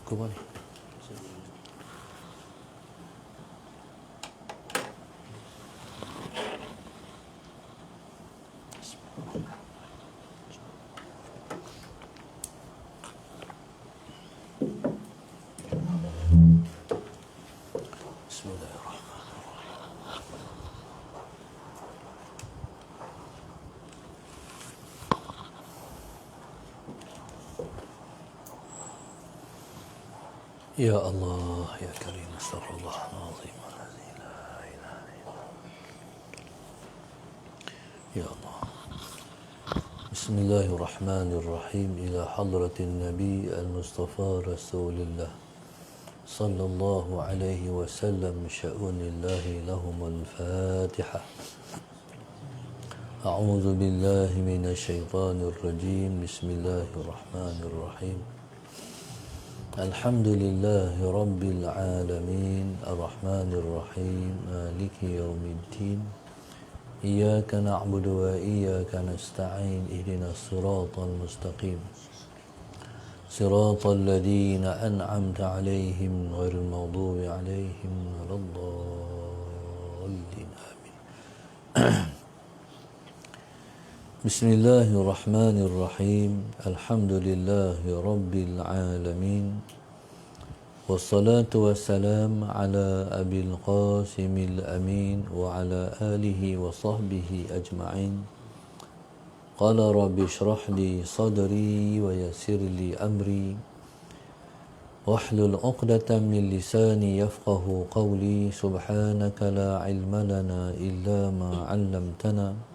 Aku mana? Ya Allah, Ya Karim, Astaghfirullahaladzim. Ya Allah. Bismillahirrahmanirrahim. Ila hadratin Nabi al-Mustafa Rasulullah sallallahu alaihi wasallam, sya'unillahi lahumul Fatihah. A'udzu billahi minasy syaithanir rajim. Bismillahirrahmanirrahim. Alhamdulillahi rabbil alamin, arrahmanir rahim, maliki yaumiddin. Iyyaka na'budu wa iyyaka nasta'in, ihdinas siratal mustaqim. Siratal ladzina an'amta 'alaihim ghairil maghdubi 'alaihim waladdallin. Amin. Bismillahirrahmanirrahim. Alhamdulillahi rabbil alamin. Wassalatu wassalam ala abil qasimil amin wa ala alihi wa sahbihi ajma'in. Qala rabbi shrah li sadri wa yassir li amri wahlul 'uqdatam min lisani yafqahu qawli. Subhanaka la ilma lana illa ma 'allamtana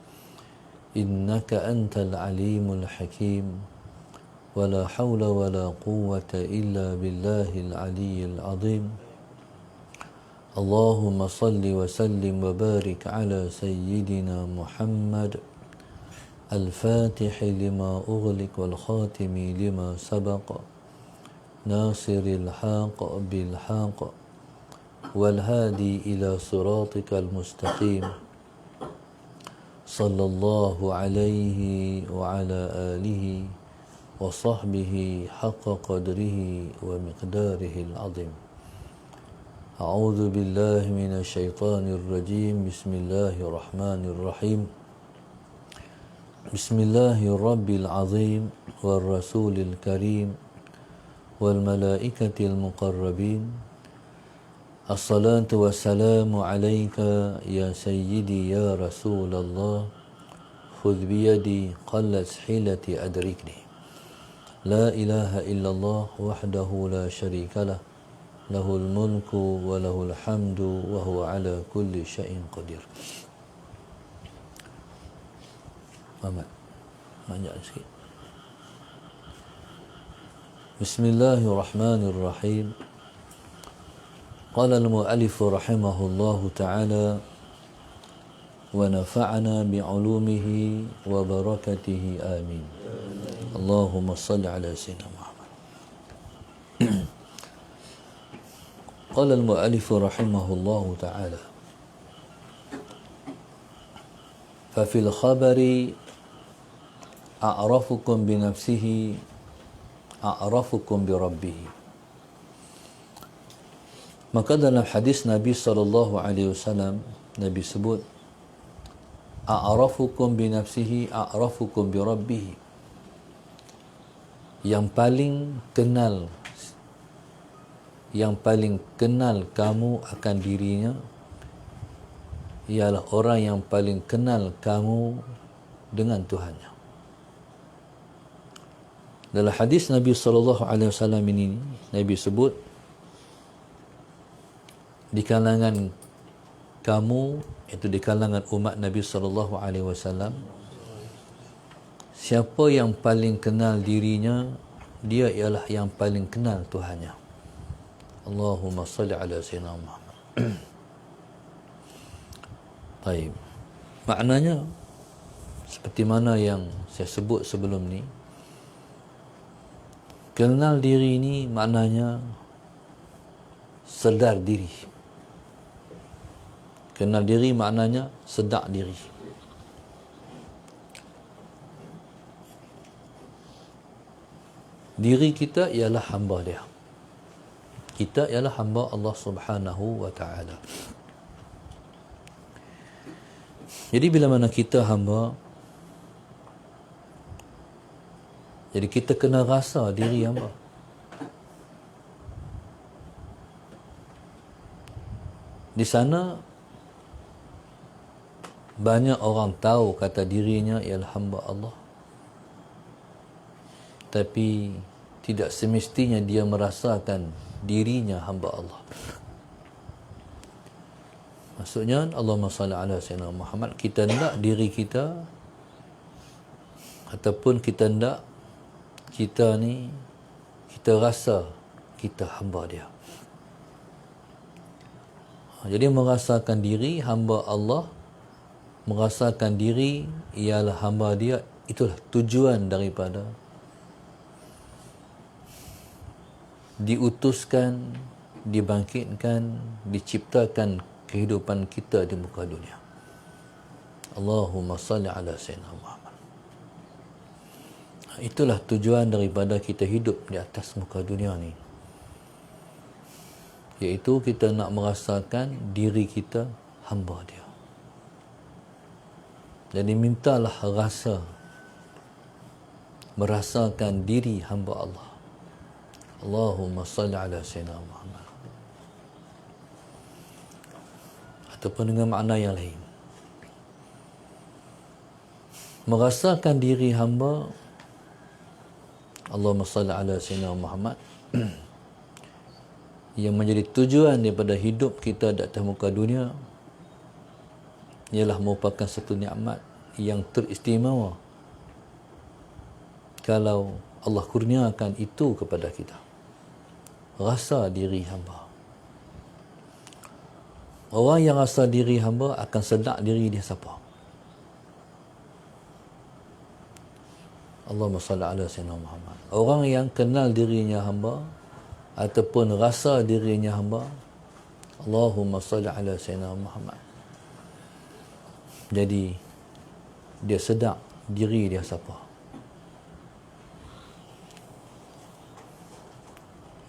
innaka antal alimul hakim. Wala hawla wala quwwata illa billahil aliyyil azim. Allahumma salli wa sallim wa barik ala sayyidina Muhammad al-fatihi lima ughliq wal khatimi lima sabaq, nasiril haqq bil haqq wal hadi ila siratikal mustaqim. Sallallahu alaihi wa ala alihi wa sahbihi haqqa qadrihi wa miqdarihi al-azim. A'udzu billahi minasy syaithanir rajim. Bismillahirrahmanirrahim. Bismillahirabbil azim war rasulil karim wal malaikatil muqarrabin. Assalatu wassalamu alayka ya sayyidi ya Rasulullah. Khudh biyadi qallat hilati adrikni. La ilaha illallah wahdahu la syarika lah. Lahul mulku wa lahul hamdu wa huwa ala kulli syai'in qadir. Muhammad, banyak sikit. Bismillahirrahmanirrahim. Qala al-mu'allif rahimahullahu ta'ala wa nafa'ana bi'ulumihi wa barakatihi amin. Allahumma salli ala sayyidina Muhammad. Qala al-mu'allif rahimahullahu ta'ala fa fil khabari a'rafukum bi nafsihi a'rafukum bi rabbih. Maka dalam hadis Nabi sallallahu alaihi wasallam, Nabi sebut a'rafukum bi nafsihi a'rafukum bi rabbih. Yang paling kenal kamu akan dirinya ialah orang yang paling kenal kamu dengan Tuhannya. Dalam hadis Nabi sallallahu alaihi wasallam ini, Nabi sebut di kalangan kamu, itu di kalangan umat Nabi sallallahu alaihi wasallam, siapa yang paling kenal dirinya, dia ialah yang paling kenal Tuhannya. Allahumma salli ala sayyidina Muhammad. Baik. Maknanya seperti mana yang saya sebut sebelum ni, kenal diri ini maknanya sedar diri. Kenal diri maknanya sedar diri. Diri kita ialah hamba dia. Kita ialah hamba Allah Subhanahu wa taala. Jadi bila mana kita hamba, jadi kita kena rasa diri hamba. Di sana banyak orang tahu kata dirinya ialah hamba Allah, tapi tidak semestinya dia merasakan dirinya hamba Allah. Maksudnya, Allahumma salli ala sayyidina Muhammad, kita hendak diri kita ataupun kita hendak kita ni, kita rasa kita hamba dia. Jadi merasakan diri hamba Allah, merasakan diri ialah hamba dia, itulah tujuan daripada diutuskan, dibangkitkan, diciptakan kehidupan kita di muka dunia. Allahumma salli ala sayyidina Muhammad. Itulah tujuan daripada kita hidup di atas muka dunia ni, iaitu kita nak merasakan diri kita hamba dia. Jadi mintalah rasa, merasakan diri hamba Allah. Allahumma salli ala sayyidina Muhammad. Ataupun dengan makna yang lain, merasakan diri hamba, Allahumma salli ala sayyidina Muhammad, yang menjadi tujuan daripada hidup kita di atas muka dunia, ialah merupakan satu nikmat yang teristimewa kalau Allah kurniakan itu kepada kita. Rasa diri hamba. Orang yang rasa diri hamba akan sedar diri dia siapa. Allahumma salli ala sayyidina Muhammad. Orang yang kenal dirinya hamba ataupun rasa dirinya hamba, Allahumma salli ala sayyidina Muhammad. Jadi dia sedar diri dia siapa.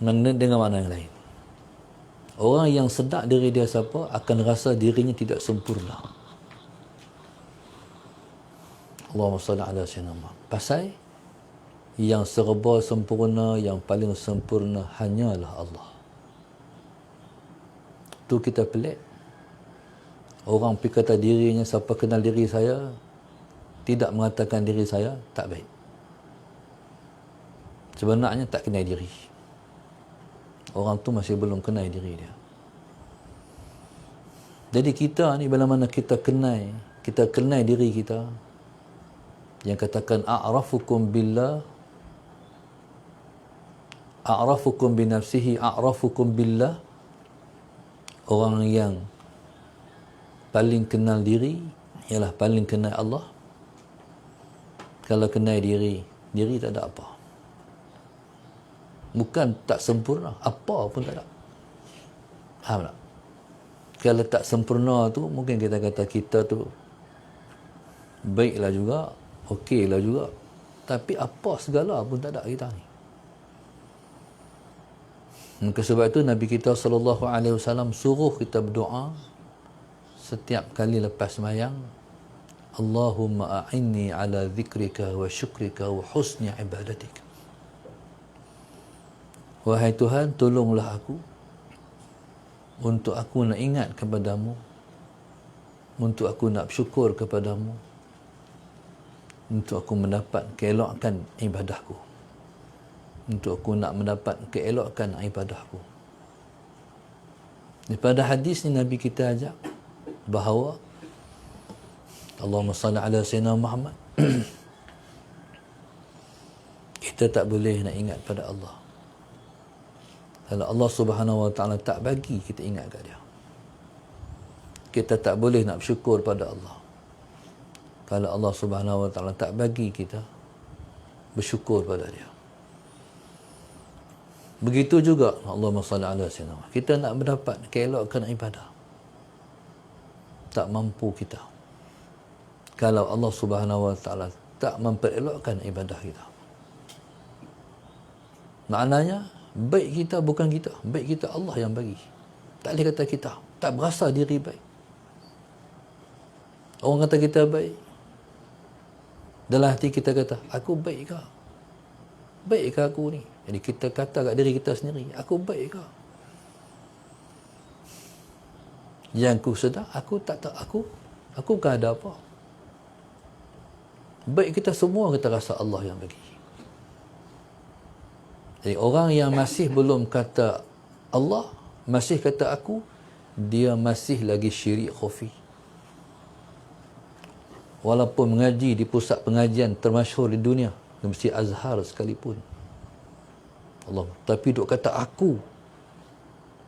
Dengan makna yang lain, orang yang sedar diri dia siapa akan rasa dirinya tidak sempurna. Allahumma salli ala sayyidina Muhammad. Pasal yang serba sempurna, yang paling sempurna hanyalah Allah. Tu kita pelik. Orang pergi kata dirinya, siapa kenal diri saya, tidak mengatakan diri saya, tak baik. Sebenarnya tak kenal diri. Orang tu masih belum kenal diri dia. Jadi kita ni, bila mana kita kenal diri kita, yang katakan a'rafukum billah, a'rafukum binafsihi, a'rafukum billah, orang yang paling kenal diri ialah paling kenal Allah. Kalau kenal diri tak ada apa. Bukan tak sempurna, apa pun tak ada. Faham tak? Kalau tak sempurna tu, mungkin kita kata kita tu baiklah juga, okeylah juga, tapi apa segala pun tak ada kita ni. Maka sebab itu Nabi kita SAW suruh kita berdoa setiap kali lepas sembahyang, Allahumma a'inni ala zikrika wa syukrika wa husni ibadatik. Wahai Tuhan, tolonglah aku untuk aku nak ingat kepadamu, untuk aku nak bersyukur kepadamu, untuk aku mendapat keelokan ibadahku, untuk aku nak mendapat keelokan ibadahku. Pada hadis ni Nabi kita ajak bahawa Allahumma salli ala sayyidina Muhammad, kita tak boleh nak ingat pada Allah kalau Allah Subhanahu wa taala tak bagi kita ingat kat dia. Kita tak boleh nak bersyukur pada Allah kalau Allah Subhanahu wa taala tak bagi kita bersyukur pada dia. Begitu juga Allahumma salli ala sayyidina Muhammad, kita nak mendapat keelokan ibadah, tak mampu kita kalau Allah Subhanahu wa taala tak memperelokkan ibadah kita. Maknanya Baik kita bukan kita, baik kita Allah yang bagi. Tak boleh kata kita, tak berasa diri baik. Orang kata kita baik, dalam hati kita kata, aku baik ke? Baik ke aku ni? Jadi kita kata kat diri kita sendiri, aku baik ke? Yang ku sedar, aku tak tahu, aku bukan ada apa. Baik kita semua kita rasa Allah yang bagi. Jadi orang yang masih belum kata Allah, masih kata aku, dia masih lagi syirik khafi. Walaupun mengaji di pusat pengajian termasyhur di dunia, di Masjid Azhar sekalipun, Allah, tapi duk kata aku,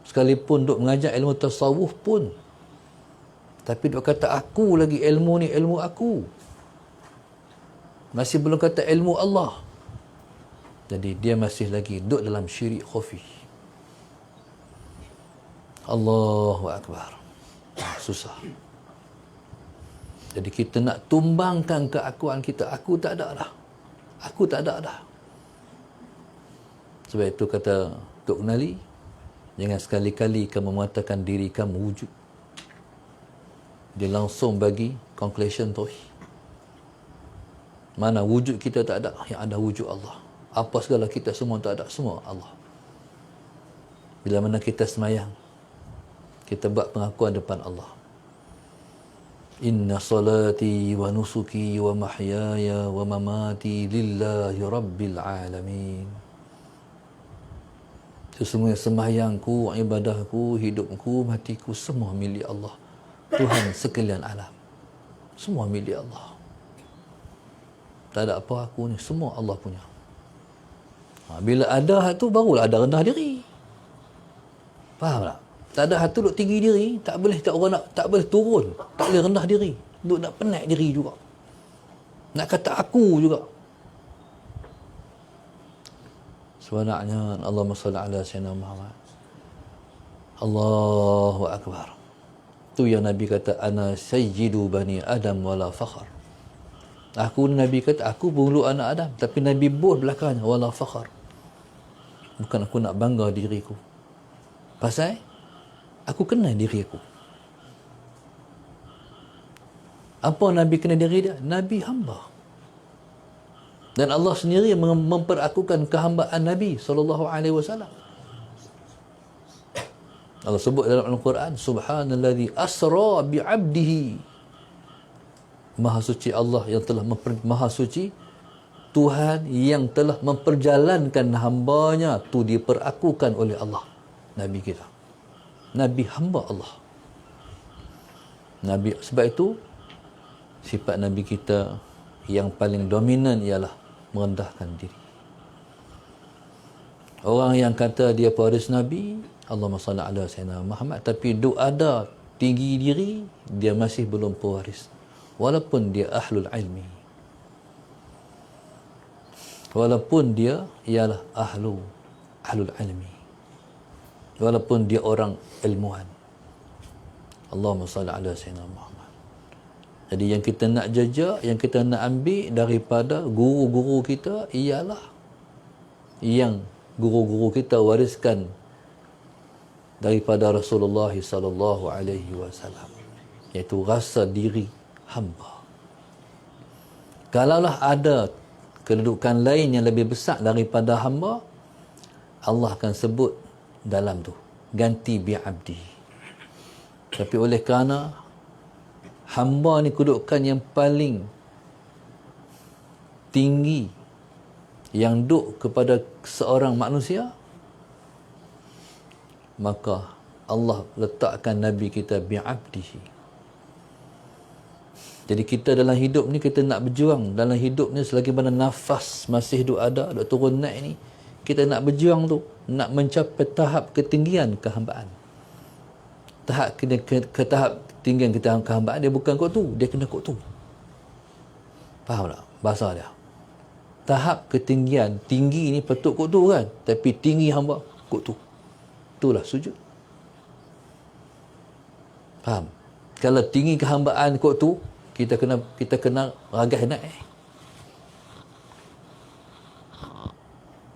sekalipun duk mengajar ilmu tasawuf pun, tapi duk kata aku lagi, ilmu ni ilmu aku, masih belum kata ilmu Allah. Jadi dia masih lagi duduk dalam syirik khafi. Allahu Akbar. Susah. Jadi kita nak tumbangkan keakuan kita, aku tak ada dah. Aku tak ada dah. Sebab itu kata Tok Nali, jangan sekali-kali kamu mengatakan diri kamu wujud. Dia langsung bagi conclusion tauhid. Mana wujud kita tak ada, yang ada wujud Allah. Apa segala kita semua tak ada, semua Allah. Bila mana kita semayang, kita buat pengakuan depan Allah. Inna salati wa nusuki wa mahyaya wa mamati lillahi rabbil alamin. Sesungguhnya sembahyangku, ibadahku, hidupku, matiku, semua milik Allah. Tuhan sekalian alam. Semua milik Allah. Tak ada apa aku ni, semua Allah punya. Bila ada hal tu, barulah ada rendah diri. Faham tak? Tak ada hal tu duk tinggi diri, tak boleh tak boleh turun, tak boleh rendah diri. Duk nak penat diri juga. Nak kata aku juga. Sebenarnya Allahumma salli ala sayyidina Muhammad. Allahu Akbar. Tu yang Nabi kata, ana sayyidu bani Adam wala fakhr. Aku, Nabi kata, aku bulu anak Adam, tapi Nabi buat belakangnya, wala fakhr. Bukan aku nak bangga diriku. Pasal aku kenal diri aku. Apa Nabi kenal diri dia? Nabi hamba. Dan Allah sendiri memperakukan kehambaan Nabi SAW. Allah sebut dalam Al-Quran, Subhanalladzi asra bi'abdihi. Maha suci Allah yang telah Maha suci Tuhan yang telah memperjalankan hambanya tu diperakukan oleh Allah. Nabi kita, Nabi hamba Allah. Nabi, sebab itu sifat Nabi kita yang paling dominan ialah merendahkan diri. Orang yang kata dia pewaris Nabi, Allahumma salli ala sayyidina Muhammad, tapi duk ada tinggi diri, dia masih belum pewaris. Walaupun dia ahlul ilmi. Walaupun dia ialah ahlul ilmi. Walaupun dia orang ilmuwan. Allahumma salli ala sayyidina Muhammad. Jadi yang kita nak jejak, yang kita nak ambil daripada guru-guru kita ialah yang guru-guru kita wariskan daripada Rasulullah sallallahu alaihi wasallam, iaitu rasa diri hamba. Kalaulah ada kedudukan lain yang lebih besar daripada hamba, Allah akan sebut dalam tu, ganti bi'abdi. Tapi oleh kerana hamba ni kedudukan yang paling tinggi yang duk kepada seorang manusia, maka Allah letakkan Nabi kita bi'abdihi. Jadi kita dalam hidup ni, kita nak berjuang dalam hidup ni selagi mana nafas masih duk ada, duk turun naik ni, kita nak berjuang tu, nak mencapai tahap ketinggian kehambaan. Tahap ke tahap ketinggian kehambaan, dia bukan kot tu, dia kena kot tu. Faham tak bahasa dia? Tahap ketinggian, tinggi ni patut kot tu kan, tapi tinggi hamba kot tu. Itulah sujud. Faham? Kalau tinggi kehambaan kot tu, kita kena ragas naik.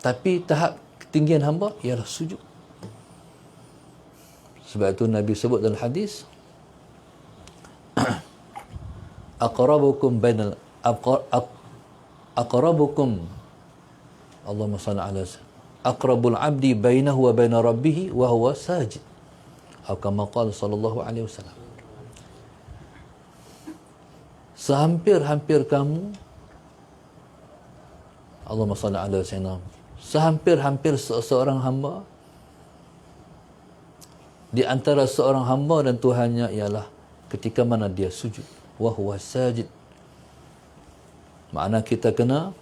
Tapi tahap ketinggian hamba ialah sujud. Sebab itu Nabi sebut dalam hadis, aqrabukum bainal aqrabukum Allahumma salli ala aqrabul abdi bainahu wa baina rabbih wa huwa sajid. Atau kama qala sallallahu alaihi wasallam. Sehampir-hampir kamu, Allahumma salli ala sayyidina, sehampir-hampir seorang hamba di antara seorang hamba dan Tuhannya ialah ketika mana dia sujud, wa huwa sajid. Makna kita kena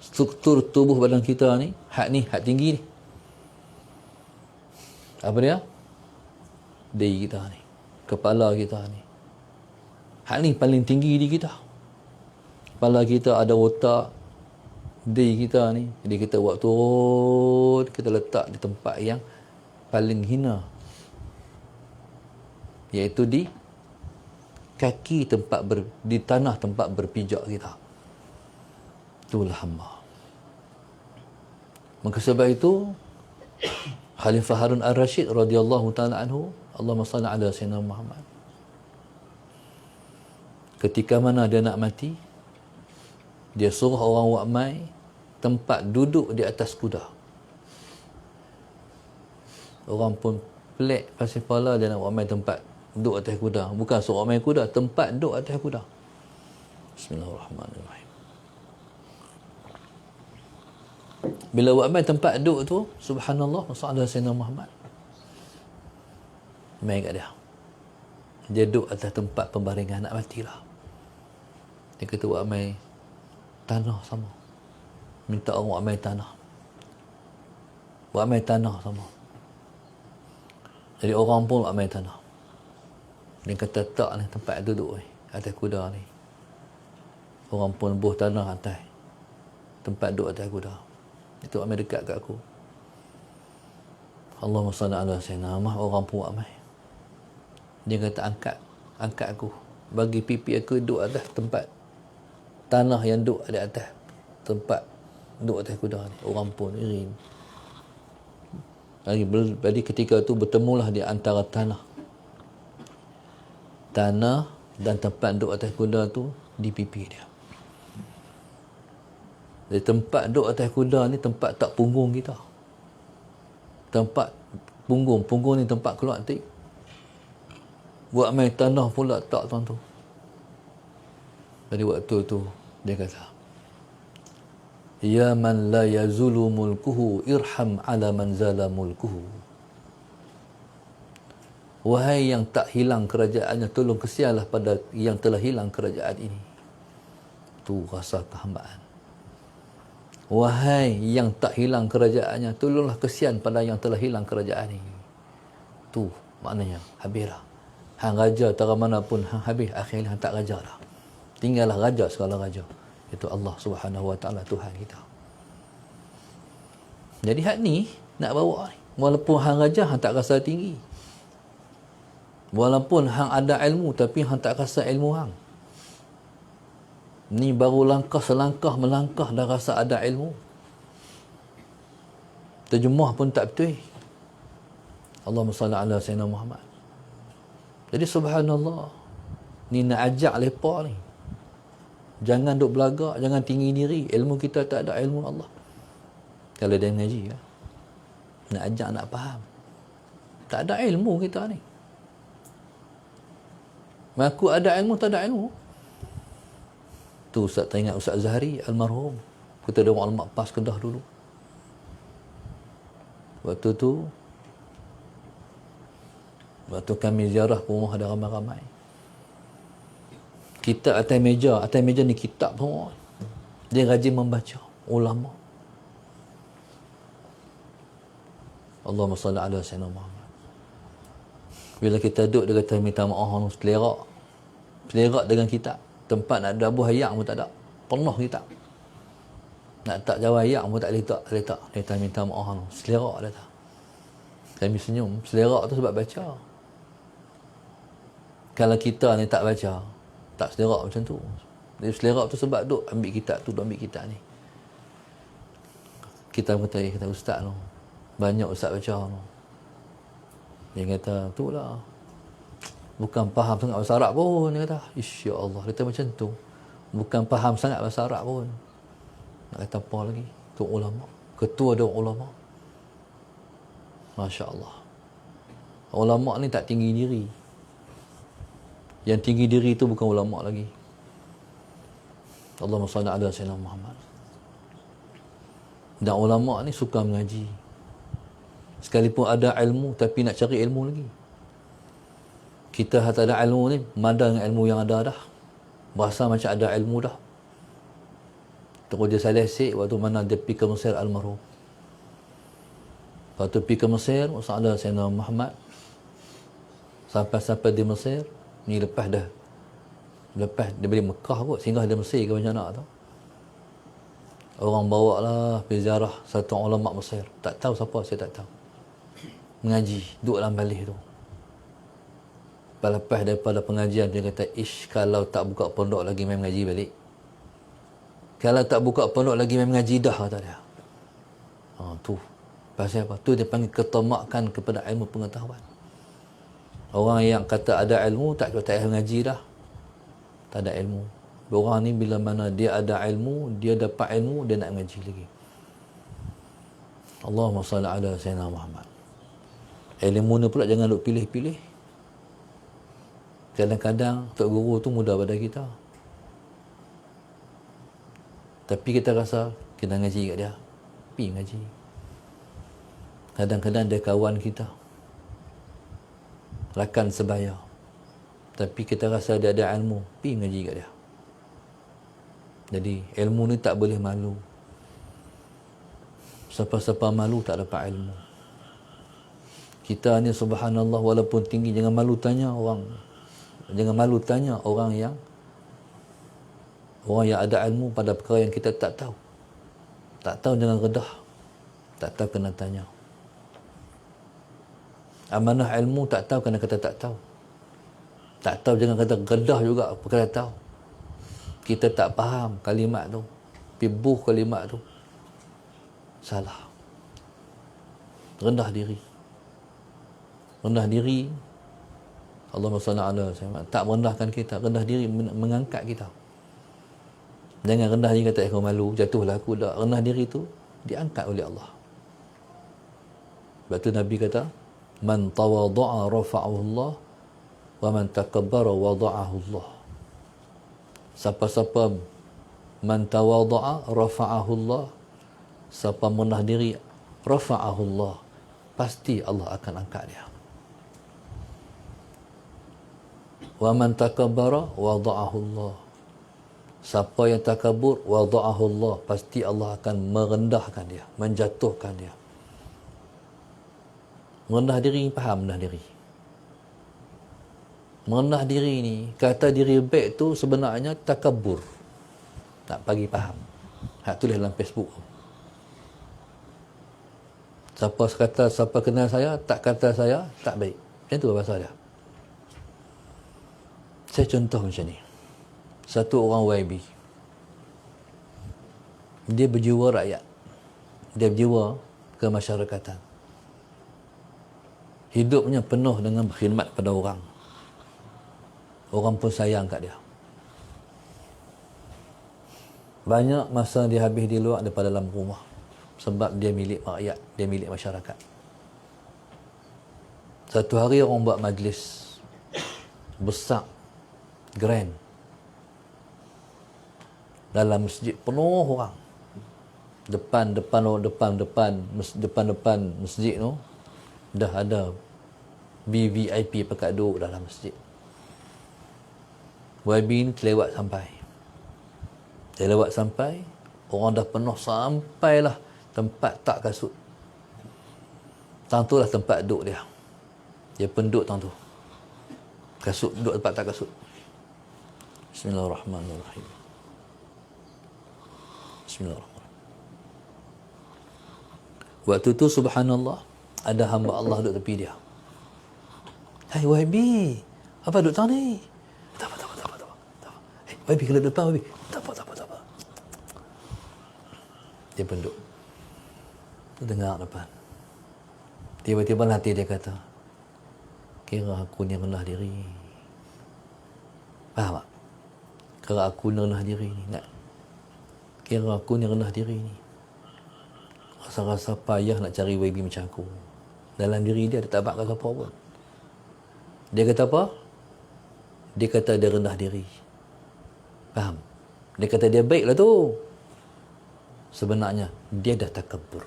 struktur tubuh badan kita ni, hak tinggi ni. Apa dia? Diri kita ni, kepala kita ni. Hak ni paling tinggi di kita. Kepala kita ada otak, diri kita ni. Jadi kita buat turun, kita letak di tempat yang paling hina, iaitu di kaki di tanah tempat berpijak kita. Itulah hamba. Maka sebab itu Khalifah Harun Ar-Rasyid radhiyallahu taala anhu, Allahumma salli ala sayyidina Muhammad, ketika mana dia nak mati, dia suruh orang Wa'mai tempat duduk di atas kuda. Orang pun pelik pasal kepala, dia nak Wa'mai tempat duduk atas kuda. Bukan suruh Wa'mai kuda, tempat duduk atas kuda. Bismillahirrahmanirrahim. Bila Wa'mai tempat duduk tu, subhanallah, masalah Sayyidina Muhammad main kat dia. Dia duduk atas tempat pembaringan, nak matilah. Dia kata Wa'mai, tanah sama. Minta orang Wa'mai tanah. Wa'mai tanah sama. Jadi orang pun Wa'mai tanah. Dia kata tak ni tempat duduk ni, atas kuda ni. Orang pun buh tanah atas tempat duduk atas kuda. Itu Wa'mai dekat kat aku. Allahumma salli ala sayyidina Muhammad. Orang pun Wa'mai. Dia kata angkat aku, bagi pipi aku duduk atas tempat tanah yang duduk di atas tempat duduk atas kuda ni. Orang pun iring. Jadi ketika tu bertemulah di antara tanah dan tempat duduk atas kuda tu di pipi dia. Jadi tempat duduk atas kuda ni tempat tak punggung kita. Tempat punggung ni tempat keluar tik. Buat main tanah pula tak tuan tu. Jadi waktu tu dia kata, ya man la yazulu mulkuhu irham ala man zala mulkuhu. Wahai yang tak hilang kerajaannya, tolong kesianlah pada yang telah hilang kerajaan ini. Tu rasa kehambaan. Wahai yang tak hilang kerajaannya, tolonglah kesian pada yang telah hilang kerajaan ini. Tu maknanya habislah. Hang raja tara mana pun hang habis, akhirnya hang tak raja dah. Tinggallah raja segala raja, itu Allah Subhanahu wa taala, Tuhan kita. Jadi hak ni nak bawa ni, walaupun hang raja hang tak rasa tinggi. Walaupun hang ada ilmu tapi hang tak rasa ilmu hang. Ni baru selangkah melangkah dah rasa ada ilmu. Terjemah pun tak betul. Allahumma salli ala sayyidina Muhammad. Jadi subhanallah, ni nak ajak lepak ni, jangan duk belagak, jangan tinggi diri. Ilmu kita tak ada ilmu Allah. Kalau dia ngaji ya, nak ajak nak faham, tak ada ilmu kita ni. Mengaku ada ilmu, tak ada ilmu. Tu Ustaz teringat Ustaz Zahari almarhum, kita ada orang Al-Maqpas Kedah dulu. Waktu kami ziarah ke rumah ada ramai-ramai. Kitab atas meja ni kitab semua. Dia rajin membaca, ulama. Allahumma salli ala sayyidina Muhammad. Bila kita duduk, dia kata minta maaf, selerak dengan kitab. Tempat nak dabuh ayam pun tak ada, penuh kitab. Nak tak jawab ayam pun tak letak. Dia kata minta maaf, selerak dia kata. Kami senyum. Selerak tu sebab baca. Kalau kita ni tak baca, tak selerak macam tu. Dia selerak tu sebab duk ambil kitab tu, duk ambil kitab ni. Kita kata ustaz tu, banyak ustaz baca tu. Dia kata, tu lah, bukan faham sangat bahasa Arab pun. Dia kata, Insya Allah. Dia kata macam tu. Bukan faham sangat bahasa Arab pun. Nak kata apa lagi? Tu ulama. Ketua dia ulama. Masya Allah. Ulama ni tak tinggi diri. Yang tinggi diri tu bukan ulama lagi. Allahumma salli ala sayyidina Muhammad. Dan ulama ni suka mengaji. Sekalipun ada ilmu, tapi nak cari ilmu lagi. Kita tak ada ilmu ni, mada dengan ilmu yang ada dah. Berasa macam ada ilmu dah. Terus dia selesai waktu mana dia pergi ke Mesir almarhum. Waktu pergi ke Mesir, ada Sayyidina Muhammad. Sampai di Mesir, ni lepas dah. Lepas dia balik Mekah kot, singgah di Mesir ke macam mana tu. Orang bawa lah pergi ziarah satu ulama Mesir. Tak tahu siapa, saya tak tahu. Mengaji, duduk dalam balik tu. Lepas daripada pengajian, dia kata, kalau tak buka pondok lagi main mengaji balik. Kalau tak buka pondok lagi main mengaji dah, kata dia. Tu. Pasal apa? Tu dia panggil ketamakan kepada ilmu pengetahuan. Orang yang kata ada ilmu, tak payah mengaji dah. Tak ada ilmu. Orang ni bila mana dia ada ilmu, dia dapat ilmu, dia nak mengaji lagi. Allahumma salli ala sayyidina Muhammad. Ilmu ni pula jangan duk pilih-pilih. Kadang-kadang tok guru tu mudah pada kita. Tapi kita rasa kita ngaji kat dia. Pergi ngaji. Kadang-kadang dia kawan kita. Rakan sebaya. Tapi kita rasa dia ada ilmu. Pergi ngaji kat dia. Jadi ilmu ni tak boleh malu. Siapa-siapa malu tak dapat ilmu. Kita ni subhanallah walaupun tinggi, jangan malu tanya orang. Jangan malu tanya orang yang ada ilmu pada perkara yang kita tak tahu. Tak tahu jangan redah. Tak tahu kena tanya. Amanah ilmu tak tahu kena kata tak tahu. Tak tahu jangan kata redah juga perkara tahu. Kita tak faham kalimat tu. Pibuh kalimat tu. Salah. Rendah diri. Rendah diri. Allahumma salli ala sayyidina. Tak merendahkan kita. Rendah diri mengangkat kita. Jangan rendah diri kata aku malu, jatuhlah aku. Tak. Rendah diri tu diangkat oleh Allah. Sebab tu Nabi kata, man tawadha'a rafa'ahu Allah wa man takabbara wada'ahu Allah. Siapa-siapa man tawadha'a rafa'ahu Allah, siapa merendah diri rafa'ahu Allah, pasti Allah akan angkat dia. Wa man takabbara wada'ahu Allah. Siapa yang takabur wada'ahu Allah, pasti Allah akan merendahkan dia, menjatuhkan dia. Merendah diri, faham merendah diri. Merendah diri ni, kata diri baik tu sebenarnya takabur. Tak bagi faham. Hak tulis dalam Facebook. Siapa kenal saya, tak kata saya, tak baik. Macam tu bahasa dia. Saya contoh macam ni. Satu orang YB. Dia berjiwa rakyat. Dia berjiwa kemasyarakatan. Hidupnya penuh dengan berkhidmat pada orang. Orang pun sayang kat dia. Banyak masa dia habis di luar daripada dalam rumah. Sebab dia milik rakyat, dia milik masyarakat. Satu hari orang buat majlis besar, grand. Dalam masjid penuh orang. Depan masjid tu dah ada VVIP pakat duduk dalam masjid. YB ni terlewat sampai. Orang dah penuh sampailah tempat tak kasut. Tang tu lah tempat duduk dia. Dia penduduk tang tu. Kasut, duduk tempat tak kasut. Bismillahirrahmanirrahim. Bismillahirrahmanirrahim. Waktu tu subhanallah, ada hamba Allah duduk tepi dia. Hai YB, apa duduk tang ni? Tak apa. YB kalau depan YB. Tak apa. Dia penduk. Dengar depan. Tiba-tiba hati dia kata, kira aku ni rendah diri. Faham tak? Kira aku ni rendah diri ni. Kira aku ni rendah diri ni. Rasa-rasa payah nak cari baby macam aku. Dalam diri dia tak bakal apa pun. Dia kata apa? Dia kata dia rendah diri. Faham? Dia kata dia baik lah tu. Sebenarnya dia dah takabur.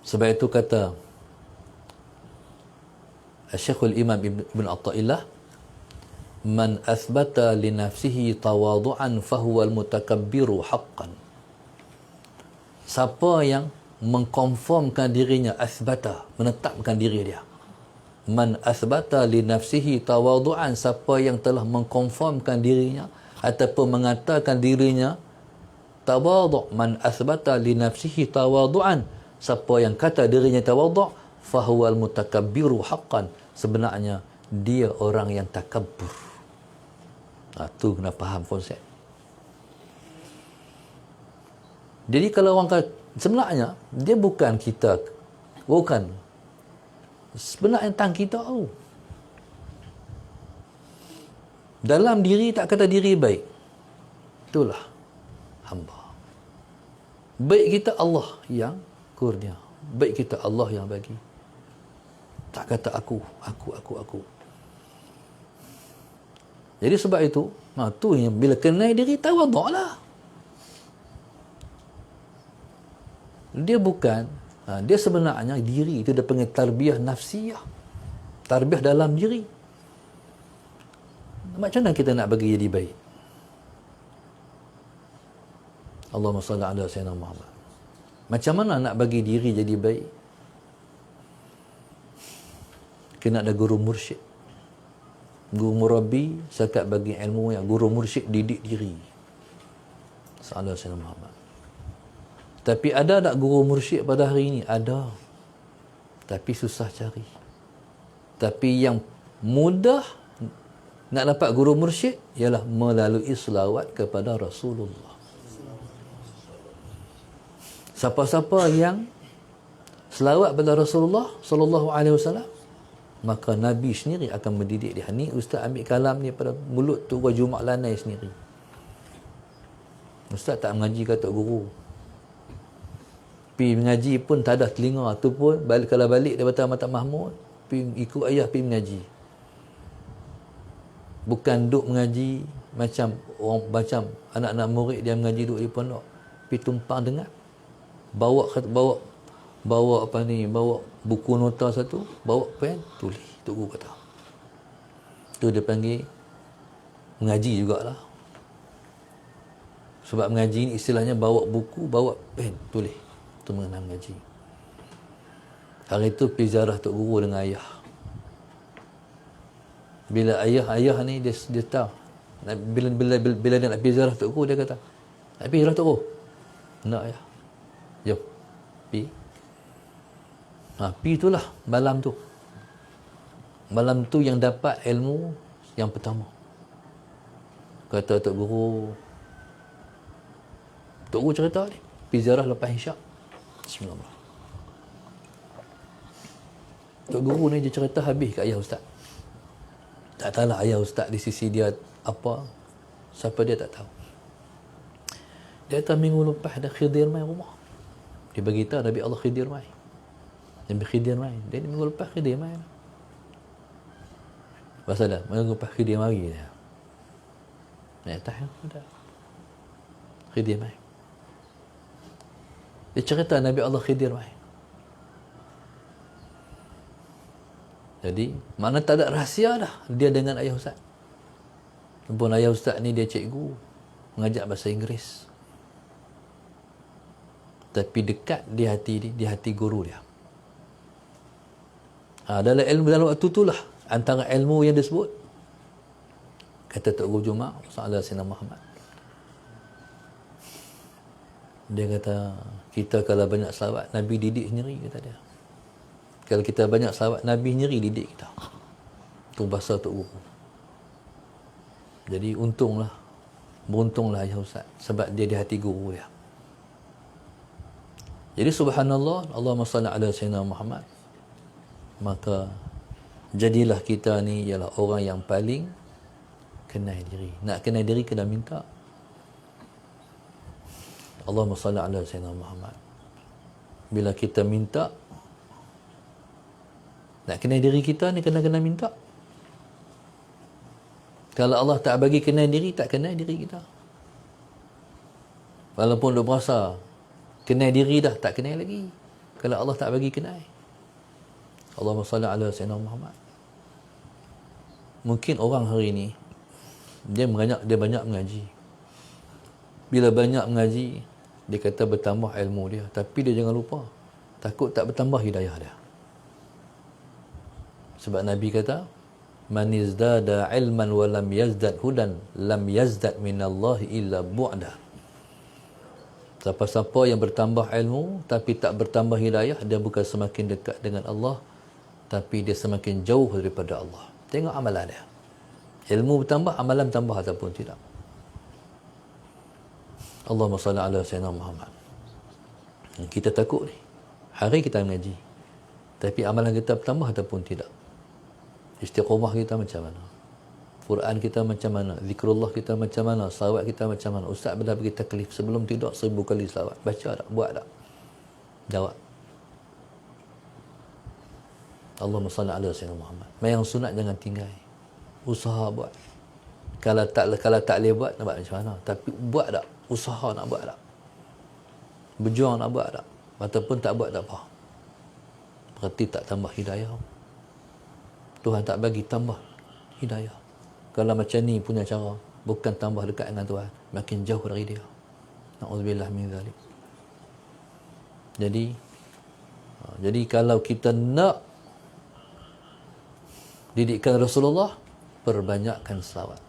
Sebab itu kata Syekhul Imam Ibn Atta'illah, man athbata li nafsihi tawadu'an fahuwal mutakabbiru haqqan. Siapa yang mengkonfirmkan dirinya, athbata, menetapkan diri dia. Man athbata li nafsihi tawadu'an, siapa yang telah mengkonfirmkan dirinya ataupun mengatakan dirinya tawadu'. Man athbata li nafsihi tawadu'an, siapa yang kata dirinya tawadu', fahuwal mutakabbiru haqqan, sebenarnya dia orang yang takabbur. Tu kena faham konsep. Jadi kalau orang kata, sebenarnya dia bukan kita, bukan, sebenarnya tentang kita tahu. Dalam diri tak kata diri baik, itulah hamba. Baik kita Allah yang kurnia, baik kita Allah yang bagi. Tak kata aku. Jadi sebab itu, tu yang bila kenal diri, tawaduk lah. Dia bukan, dia sebenarnya diri itu dia panggil tarbiyah nafsiyah. Tarbiyah dalam diri. Macam mana kita nak bagi jadi baik? Allahumma salli ala sayyidina Muhammad. Macam mana nak bagi diri jadi baik? Kena ada guru mursyid. Guru murabbi sekat bagi ilmu yang guru mursyid didik diri. Sallallahu alaihi Muhammad. Tapi ada tak guru mursyid pada hari ini? Ada. Tapi susah cari. Tapi yang mudah nak dapat guru mursyid ialah melalui selawat kepada Rasulullah. Siapa-siapa yang selawat kepada Rasulullah sallallahu alaihi wasallam, maka Nabi sendiri akan mendidik dia. Ni ustaz ambil kalam ni pada mulut tu Jumaat lanai sendiri. Ustaz tak mengaji kata guru. Pergi mengaji pun tak ada telinga tu pun kalau balik daripada Mata Mahmud, pergi ikut ayah pergi mengaji. Bukan duk mengaji macam macam anak-anak murid dia mengaji duk di pondok. Pergi tumpang dengar. Bawa apa ni, bawa buku nota satu, bawa pen, tulis. Tok Guru kata. Tu dia panggil mengaji jugalah. Sebab mengaji ni istilahnya bawa buku, bawa pen, tulis. Itu mengenai mengaji. Hari itu pergi ziarah Tok Guru dengan ayah. Bila ayah ni dia tahu. Bila dia nak pergi ziarah Tok Guru, dia kata, nak pergi ziarah Tok Guru? Nak ayah. Jom. Pergi. Pergi itulah malam tu. Malam tu yang dapat ilmu yang pertama. Kata Tok Guru cerita ni, pergi ziarah lepas Isyak. Bismillah. Tok Guru ni dia cerita habis kat ayah ustaz. Tak tahulah ayah ustaz di sisi dia apa, siapa dia tak tahu. Dia kata minggu lepas ada Khidir mai rumah. Dia beritahu Nabi Allah Khidir mai. Nabi Khidir mai. Dia minggu lepas Khidir mai. Pasal dah, minggu lepas Khidir mari dia. Tak ada. Khidir mai. Dia cerita Nabi Allah Khidir mai. Jadi, mana tak ada rahsia dah dia dengan ayah ustaz. Walaupun ayah ustaz ni dia cikgu, mengajar bahasa Inggeris. Tapi dekat di hati guru dia. Dalam ilmu dalam waktu itulah antara ilmu yang disebut, kata Tok Guru Jumaat sallallahu alaihi Muhammad. Dia kata, kita kalau banyak selawat, Nabi didik sendiri, kata dia. Kalau kita banyak selawat, Nabi sendiri didik kita. Itu bahasa Tok Guru. Jadi beruntunglah ayah ustaz, sebab dia di hati guru dia. Jadi subhanallah, Allahumma salli ala sayyidina Muhammad. Maka jadilah kita ni ialah orang yang paling kenal diri. Nak kenal diri kena minta. Allahumma salli ala sayyidina Muhammad. Bila kita minta, nak kenal diri kita ni kena minta. Kalau Allah tak bagi kenal diri, tak kenal diri kita. Walaupun dia berasa kenal diri dah, tak kenal lagi. Kalau Allah tak bagi kenal. Allahumma salli ala sayyidina Muhammad. Mungkin orang hari ni dia banyak mengaji. Bila banyak mengaji, dia kata bertambah ilmu dia, tapi dia jangan lupa, takut tak bertambah hidayah dia. Sebab Nabi kata, man izdada ilman wa lam yazdad hudan lam yazdad minallahi illa bu'da. Siapa-siapa yang bertambah ilmu tapi tak bertambah hidayah, dia bukan semakin dekat dengan Allah, tapi dia semakin jauh daripada Allah. Tengok amalan dia. Ilmu bertambah, amalan bertambah ataupun tidak. Allahumma salli ala sayyidina Muhammad. Kita takut ni. Hari kita mengaji, tapi amalan kita bertambah ataupun tidak. Istiqamah kita macam mana? Quran kita macam mana? Zikrullah kita macam mana? Salawat kita macam mana? Ustaz bila bagi taklif sebelum tidur 1000 kali salawat. Baca tak? Buat tak? Jawab. Allahumma salli ala sayyidina Muhammad. Yang sunat jangan tinggal. Usaha buat. Kalau tak boleh buat, nak buat macam mana? Tapi buat tak? Usaha nak buat tak? Berjuang nak buat tak? Ataupun tak buat tak apa. Berarti tak tambah hidayah. Tuhan tak bagi tambah hidayah. Kalau macam ni punya cara, bukan tambah dekat dengan Tuhan, makin jauh dari dia. Na'udzubillah min zalik. Jadi kalau kita nak didikan Rasulullah, perbanyakkan salawat.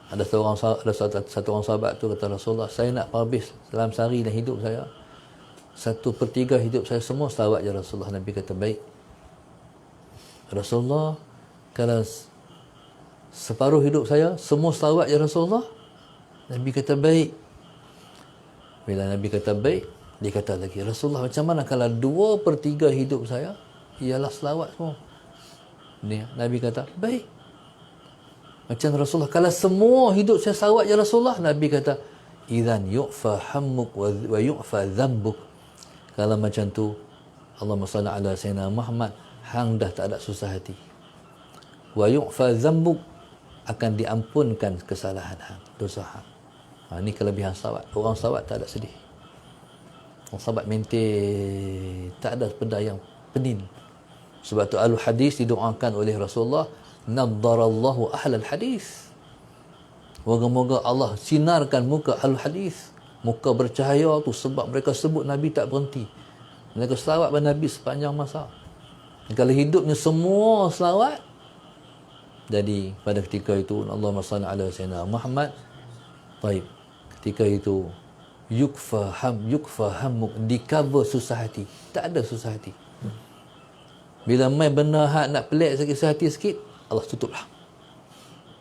Ada satu orang sahabat tu kata, Rasulullah, saya nak habis dalam sehari dan hidup saya 1/3 hidup saya semua salawat ya Rasulullah. Nabi kata, baik Rasulullah, kalau separuh hidup saya semua salawat ya Rasulullah. Nabi kata, baik. Bila Nabi kata baik, dia kata lagi, Rasulullah, macam mana kalau 2/3 hidup saya ialah salawat semua? Nabi kata, baik. Macam Rasulullah, kalau semua hidup saya salawat ya Rasulullah. Nabi kata, idzan yu'fa hammuk wa yu'fa dzambuk. Kalau macam tu, Allahumma salli ala sayyidina Muhammad, hang dah tak ada susah hati. Wa yu'fa dzambuk, akan diampunkan kesalahan hang, dosa hang. Ini kelebihan salawat. Orang salawat tak ada sedih. Orang salawat maintain, tak ada benda yang pening. Sebab tu ahli hadis didoakan oleh Rasulullah, naddarallahu ahlal hadis. Moga-moga Allah sinarkan muka ahli hadis. Muka bercahaya tu sebab mereka sebut Nabi tak berhenti. Mereka selawat pada Nabi sepanjang masa. Kalau hidupnya semua selawat, jadi pada ketika itu, Allahumma salli ala sayyidina Muhammad. Baik. Ketika itu yukfa hammuk, di-cover susah hati. Tak ada susah hati. Bila main benda hak nak pelik sakit susah hati sikit, Allah tutuplah.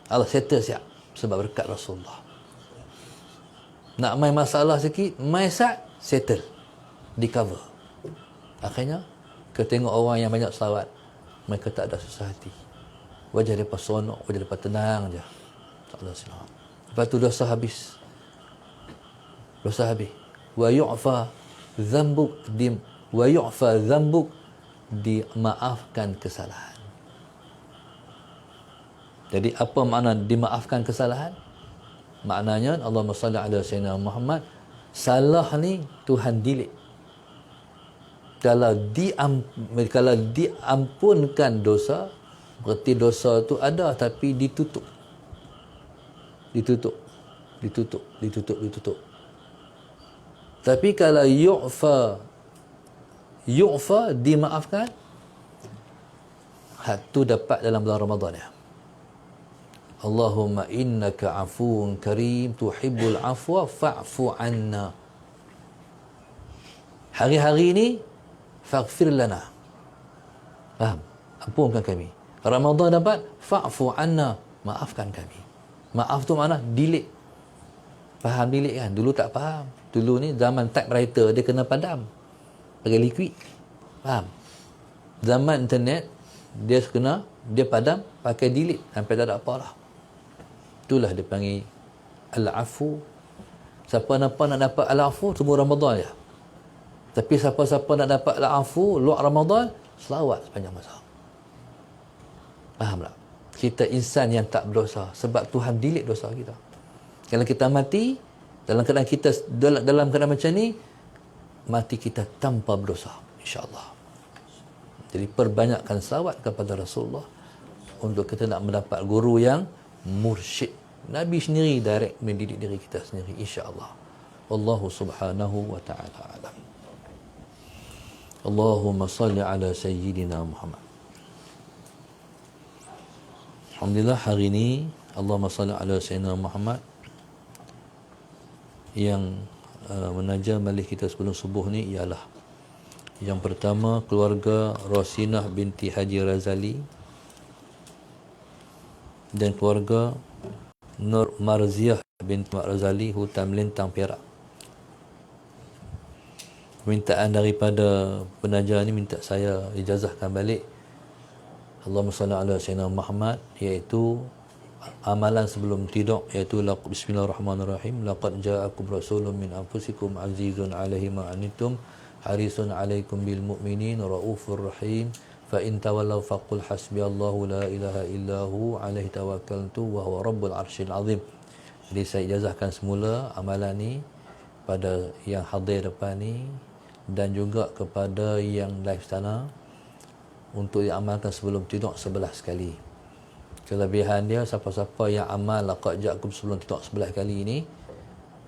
Allah settle siap sebab berkat Rasulullah. Nak main masalah sikit, main sat, settle. Di-cover. Akhirnya, kita tengok orang yang banyak selawat, mereka tak ada susah hati. Wajah mereka seronok, wajah mereka tenang je. Tak ada silap. Lepas tu dosa habis. Dosa habis. Wa yu'fa dzambuk, dimaafkan kesalahan. Jadi apa makna dimaafkan kesalahan? Maknanya Allahumma salli ala sayyidina Muhammad, salah ni Tuhan delete. Kalau diampunkan dosa, berarti dosa tu ada tapi ditutup. Tapi kalau yu'fa dimaafkan, hak tu dapat dalam bulan Ramadan ya. Allahumma innaka afuun karim tuhibbul afwa fa'fu anna. Hari-hari ni faghfir lana. Faham? Ampunkan kami. Ramadan dapat fa'fu anna, maafkan kami. Maaf tu mana? Delete. Faham bilik kan? Dulu tak faham. Dulu ni zaman typewriter dia kena padam pakai liquid. Faham? Zaman internet dia padam pakai delete sampai tak ada apa lah. Itulah dia panggil al-afu. Siapa nak dapat al-afu semua Ramadan je. Tapi siapa-siapa nak dapat al-afu luar Ramadan, selawat sepanjang masa. Faham tak? Kita insan yang tak berdosa sebab Tuhan delete dosa kita. Kalau kita mati dalam keadaan kita dalam keadaan macam ni, mati kita tanpa berdosa, insya-Allah. Jadi perbanyakkan selawat kepada Rasulullah untuk kita nak mendapat guru yang mursyid. Nabi sendiri direct mendidik diri kita sendiri, insya-Allah. Wallahu subhanahu wa ta'ala alam. Allahumma salli ala sayyidina Muhammad. Alhamdulillah hari ini Allahumma salli ala sayyidina Muhammad yang menajam balik kita sebelum subuh ni ialah yang pertama keluarga Rosinah binti Haji Razali dan keluarga Nur Marziah binti Mak Razali Hutan Melintang Perak. Permintaan daripada penaja ni minta saya ijazahkan balik Allahumma salli ala sayyidina Muhammad, iaitu amalan sebelum tidur, iaitu bismillahirrahmanirrahim, laqad ja'akum rasulun min anfusikum azizun 'alaihi ma anittum harisun 'alaikum bil mu'minin raufur rahim fa in tawallaw faqul hasbiyallahu la ilaha illahu 'alaihi tawakkaltu wa huwa rabbul arsyil azim. Jadi saya ijazahkan semula amalan ni pada yang hadir depan ni dan juga kepada yang live sana untuk diamalkan sebelum tidur 11 kali. Kelebihan dia, siapa-siapa yang amal laqad ja'akum sebelum tidur 11 kali ni,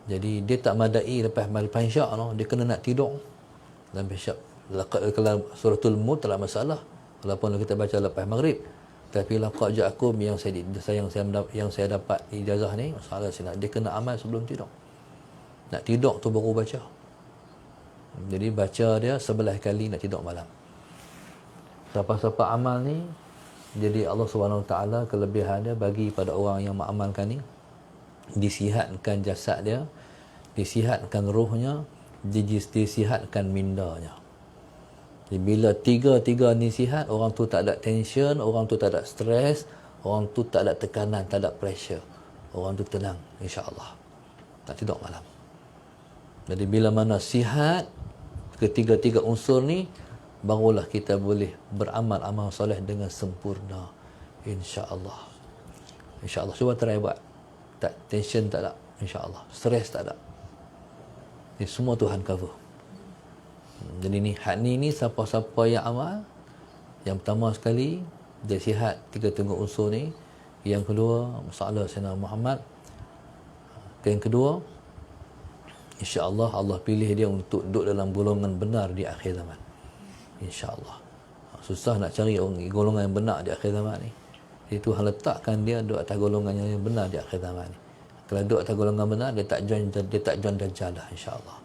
jadi dia tak madai lepas isyak no, dia kena nak tidur dalam isyak. Kalau suratul Mulk tak ada masalah walaupun kita baca lepas maghrib, tapi laqad ja'akum yang saya dapat ijazah ni, masalah dia kena amal sebelum tidur. Nak tidur tu baru baca. Jadi baca dia 11 kali nak tidur malam. Siapa-siapa amal ni, jadi Allah SWT kelebihan dia bagi pada orang yang mengamalkan ni, disihatkan jasad dia, disihatkan rohnya, disihatkan mindanya. Jadi bila tiga-tiga ni sihat, orang tu tak ada tension, orang tu tak ada stres, orang tu tak ada tekanan, tak ada pressure. Orang tu tenang, insya-Allah. Tak tidur malam. Jadi bila mana sihat ketiga-tiga unsur ni, barulah kita boleh beramal amal soleh dengan sempurna, insya-Allah. Insya-Allah, cuba try buat. Tak tension tak ada, insya-Allah. Stres tak ada. Ini semua Tuhan cover. Jadi ni siapa-siapa yang amal, yang pertama sekali dia sihat tiga-tiga unsur ni. Yang kedua masalah Sayyidina Muhammad. Yang kedua, insya-Allah Allah pilih dia untuk duduk dalam golongan benar di akhir zaman. InsyaAllah. Susah nak cari orang golongan yang benar di akhir zaman ni. Jadi Tuhan letakkan dia duduk atas golongan yang benar di akhir zaman ni. Kalau duduk atas golongan benar, dia tak join Dajjal dah, insyaAllah.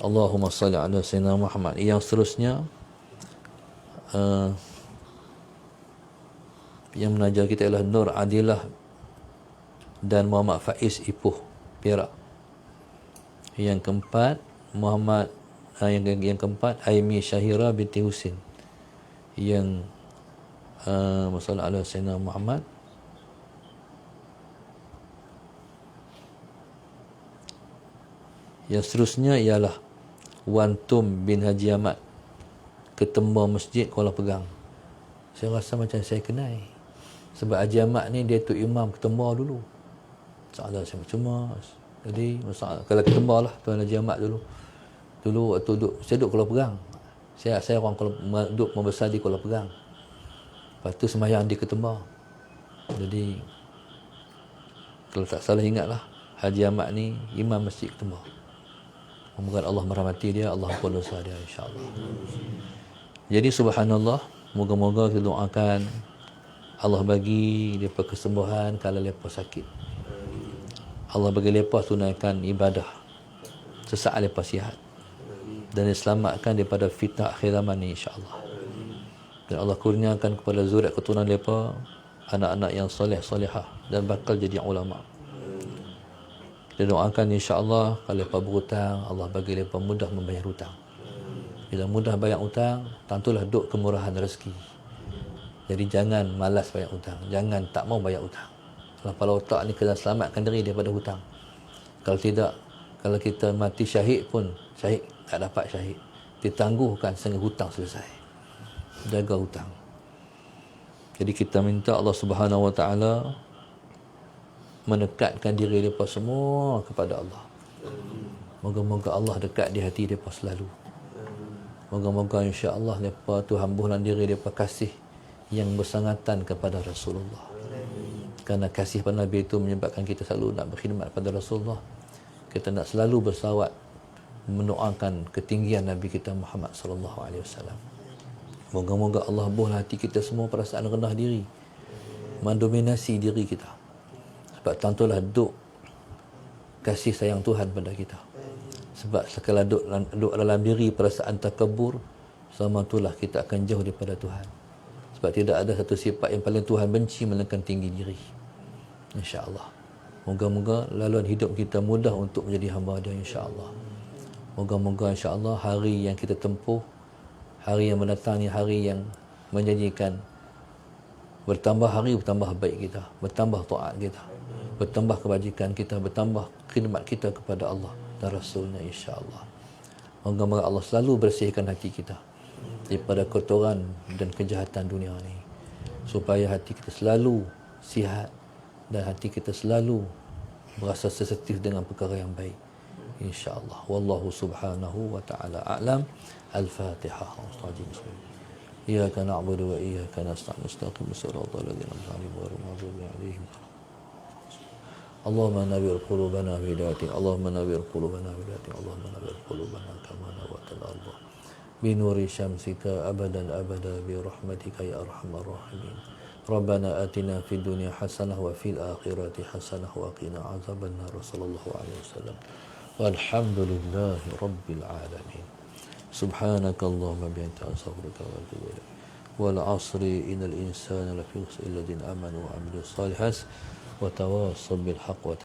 Allahumma salli ala sayyidina Muhammad. Yang seterusnya yang menaja kita ialah Nur Adilah dan Muhammad Faiz Ipoh Perak. Yang keempat yang keempat Aimi Syahira binti Husin. Yang masalah ala Sayyidina Muhammad. Yang seterusnya ialah Wan Tum bin Haji Ahmad, Ketemba Masjid Kuala Pegang. Saya rasa macam saya kenal, sebab Haji Ahmad ni dia tu imam Ketemba dulu. Salah saya cuma jadi masalah kalau Ketemba lah Tuan Haji Ahmad dulu waktu saya duduk Kuala Pegang. Saya orang duduk membesar di Kuala Pegang. Lepas tu sembahyang di Ketemba. Jadi kalau tak salah ingatlah, Haji Ahmad ni imam masjid Ketemba. Moga Allah merahmati dia, Allah ampun dosa dia, insya-Allah. Jadi subhanallah, moga-moga kita doakan Allah bagi depa kesembuhan kalau depa sakit. Allah bagi depa tunaikan ibadah sesaat depa sihat, dan diselamatkan daripada fitnah akhir zaman ni, insya-Allah. Dan Allah kurniakan kepada zuriat keturunan mereka anak-anak yang soleh solehah dan bakal jadi ulama. Dia doakan insya-Allah kalau mereka berhutang, Allah bagi mereka mudah membayar hutang. Bila mudah bayar hutang, tentulah duk kemurahan rezeki. Jadi jangan malas bayar hutang, jangan tak mau bayar hutang. Kalau otak ni kena selamatkan diri daripada hutang. Kalau tidak, kalau kita mati syahid pun, syahid tak dapat syahid. Ditangguhkan sehingga hutang selesai. Jaga hutang. Jadi kita minta Allah Subhanahu Wa Taala mendekatkan diri mereka semua kepada Allah. Moga-moga Allah dekat di hati mereka selalu. Moga-moga insya-Allah mereka tu hambuhan diri mereka kasih yang bersangatan kepada Rasulullah. Kerana kasih pada Nabi itu menyebabkan kita selalu nak berkhidmat pada Rasulullah. Kita nak selalu bersalawat mendoakan ketinggian Nabi kita Muhammad sallallahu alaihi wasallam. Moga-moga Allah buah hati kita semua perasaan rendah diri, mendominasi diri kita. Sebab tentulah duk kasih sayang Tuhan pada kita. Sebab sekala duk dalam diri perasaan takabur, sama itulah kita akan jauh daripada Tuhan. Sebab tidak ada satu sifat yang paling Tuhan benci melainkan tinggi diri. InsyaAllah. Moga-moga laluan hidup kita mudah untuk menjadi hamba Dia insyaAllah. Moga-moga insyaAllah hari yang kita tempuh, hari yang mendatang ni hari yang menjanjikan bertambah hari bertambah baik kita, bertambah taat kita, bertambah kebajikan kita, bertambah khidmat kita kepada Allah dan Rasulnya insyaAllah. Moga-moga Allah selalu bersihkan hati kita daripada kotoran dan kejahatan dunia ni, supaya hati kita selalu sihat dan hati kita selalu berasa sensitif dengan perkara yang baik insya-Allah. Wallahu subhanahu wa ta'ala a'lam. Al-Fatihah. Iyyaka na'budu wa iyyaka nasta'in. Istaqim siratal ladzina an'amta 'alaihim ghairil maghdubi 'alaihim. Allahumma nawwir qulubana bi hidayatik. Allahumma nawwir qulubana bi hidayatik. Allahumma nawwir qulubana kama nawwartal arda bi nuri syamsika abadan abada bi rahmatika ya arhamar rahimin. Rabbana atina fid dunya hasanah wa fil akhirati hasanah wa qina azabannar. Sallallahu alaihi wasallam. Walhamdulillahi rabbil alamin. Subhanakallahumma bihamdika astaghfiruka wa atubu ilaik. Wal 'asri innal insana lafi khusr illa alladhina amanu wa 'amilus solihat wa tawassaw bil haqq wa